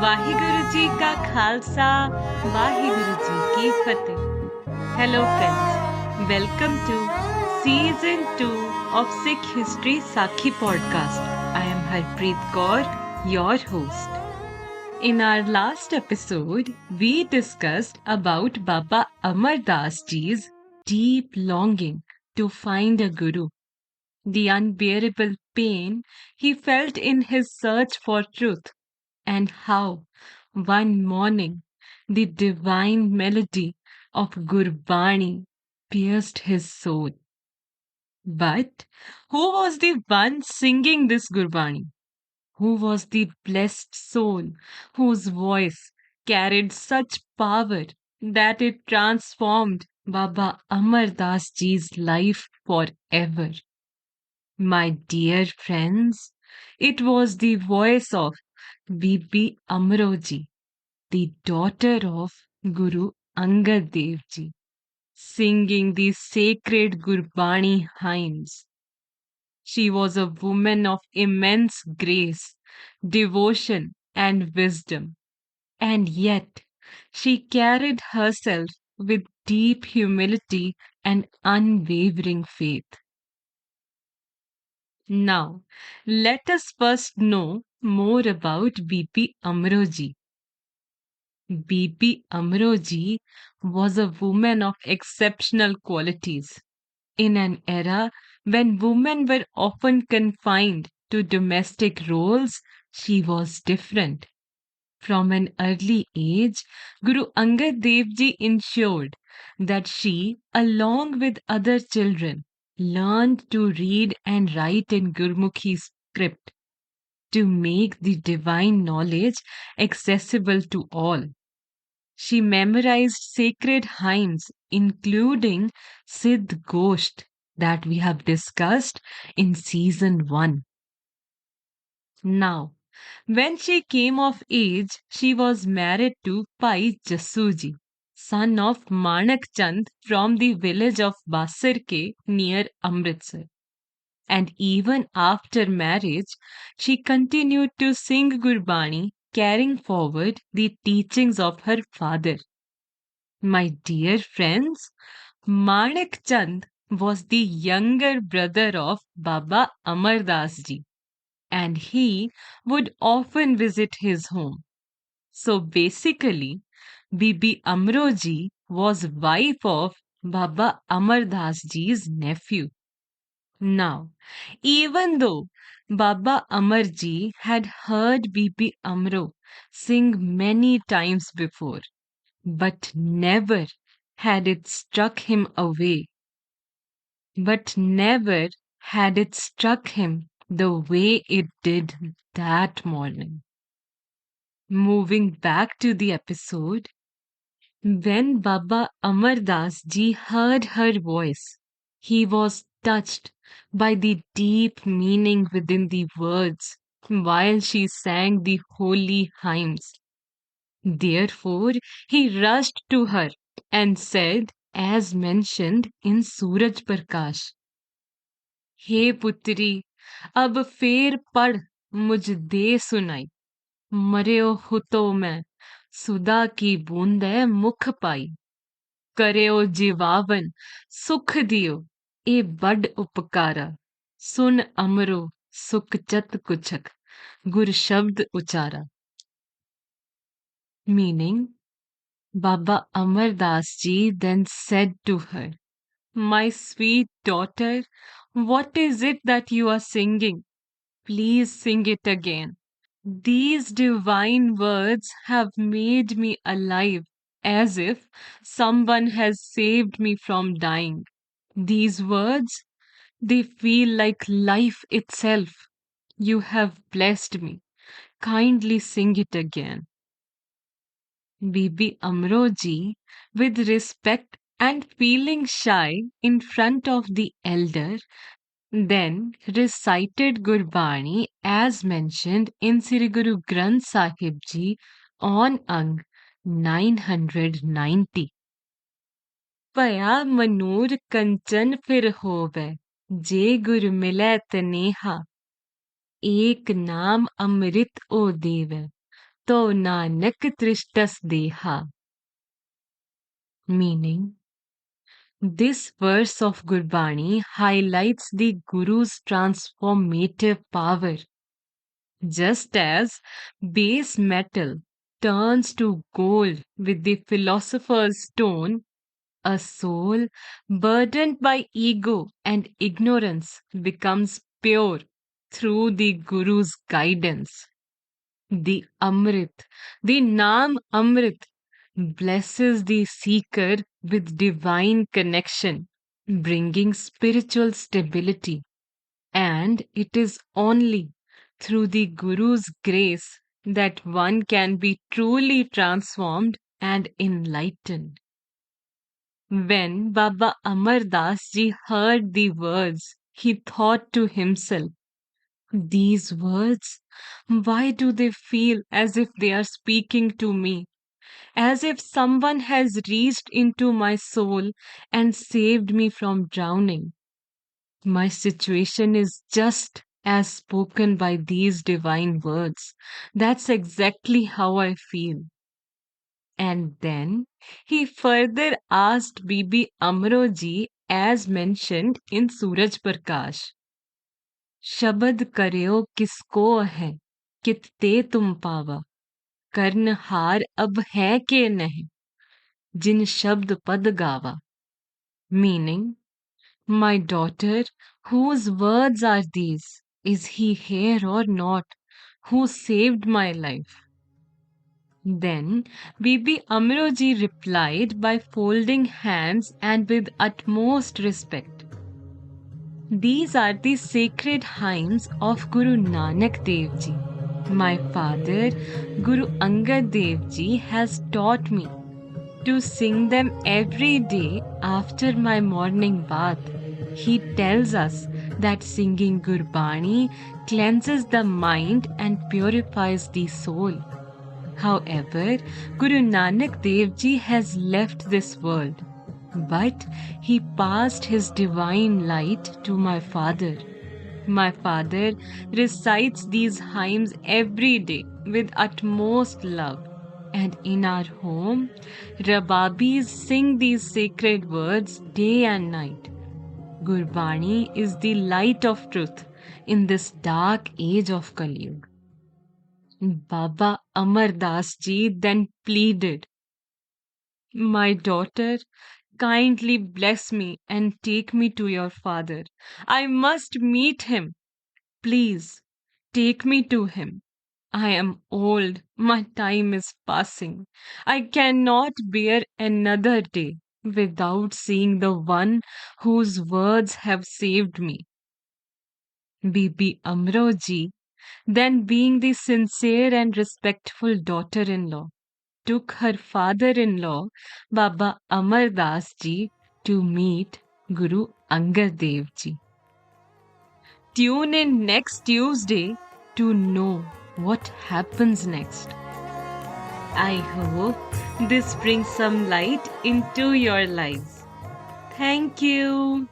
वाहिगुरु जी का खालसा वाहिगुरु जी की फतेह. Hello friends, welcome to season 2 of Sikh History Sakhi podcast. I am Harpreet Kaur, your host. In our last episode, we discussed about Baba Amar Das Ji's deep longing to find a guru, the unbearable pain he felt in his search for truth, and how one morning the divine melody of Gurbani pierced his soul. But who was the one singing this Gurbani? Who was the blessed soul whose voice carried such power that it transformed Baba Amar Das Ji's life forever? My dear friends, it was the voice of Bibi Amroji, the daughter of Guru Angad Dev Ji, singing the sacred Gurbani hymns. She was a woman of immense grace, devotion, and wisdom, and yet she carried herself with deep humility and unwavering faith. Now, let us first know more about BP Amroji. BP Amroji was a woman of exceptional qualities. In an era when women were often confined to domestic roles, she was different. From an early age, Guru Angad Dev Ji ensured that she, along with other children, learned to read and write in Gurmukhi script to make the divine knowledge accessible to all. She memorized sacred hymns, including Siddh Gosht that we have discussed in season 1. Now, when she came of age, she was married to Pai Jassuji, son of Manak Chand from the village of Basirke near Amritsar. And even after marriage, she continued to sing Gurbani, carrying forward the teachings of her father. My dear friends, Manik Chand was the younger brother of Baba Amar Das Ji, and he would often visit his home. So basically, Bibi Amroji was wife of Baba Amar Das Ji's nephew. Now, even though Baba Amarji had heard Bibi Amro sing many times before, but never had it struck him away, but never had it struck him the way it did that morning. Moving back to the episode, when Baba Amar Das Ji heard her voice, he was touched by the deep meaning within the words while she sang the holy hymns. Therefore, he rushed to her and said, as mentioned in Suraj Prakash, हे पुत्री अब फेर पढ़ मुझ दे सुनाई मर्यो हुतो मैं सुधा की बूंदे मुख पाई करयो जीवावन सुख दियो ए बड उपकारा सुन अमरो सुख चत कुछक गुर शब्द उचारा. Meaning, Baba Amar Das Ji then said to her, my sweet daughter, what is it that you are singing? Please sing it again. These divine words have made me alive as if someone has saved me from dying. These words, they feel like life itself. You have blessed me. Kindly sing it again. Bibi Amroji, with respect and feeling shy in front of the elder, then recited Gurbani as mentioned in Sri Guru Granth Sahib Ji on Ang 990. Paya manur kanchan fir hove, je gur mile तनेहा, एक नाम अमृत ओ देव to nanak trishtas deha. Meaning, this verse of Gurbani highlights the Guru's transformative power. Just as base metal turns to gold with the philosopher's stone, a soul burdened by ego and ignorance becomes pure through the Guru's guidance. The Amrit, the Naam Amrit, blesses the seeker with divine connection, bringing spiritual stability. And it is only through the Guru's grace that one can be truly transformed and enlightened. When Baba Amar Das ji heard the words, he thought to himself, these words, why do they feel as if they are speaking to me? As if someone has reached into my soul and saved me from drowning. My situation is just as spoken by these divine words. That's exactly how I feel. And then he further asked Bibi Amroji, as mentioned in Suraj Prakash, शब्द करयो किसको है कितते तुम पावा कर्ण हार अब है के नहीं जिन शब्द पद गावा. Meaning, my daughter, whose words are these? Is he here or not? Who saved my life? Then Bibi Amroji replied by folding hands and with utmost respect. These are the sacred hymns of Guru Nanak Dev Ji. My father, Guru Angad Dev Ji, has taught me to sing them every day after my morning bath. He tells us that singing Gurbani cleanses the mind and purifies the soul. However, Guru Nanak Dev Ji has left this world, but he passed his divine light to my father. My father recites these hymns every day with utmost love. And in our home, Rababis sing these sacred words day and night. Gurbani is the light of truth in this dark age of Kali Yuga. Baba Amar Das Ji then pleaded, my daughter, kindly bless me and take me to your father. I must meet him. Please, take me to him. I am old. My time is passing. I cannot bear another day without seeing the one whose words have saved me. Bibi Amroji, then being the sincere and respectful daughter-in-law, took her father-in-law, Baba Amar Das Ji, to meet Guru Angad Dev Ji. Tune in next Tuesday to know what happens next. I hope this brings some light into your lives. Thank you.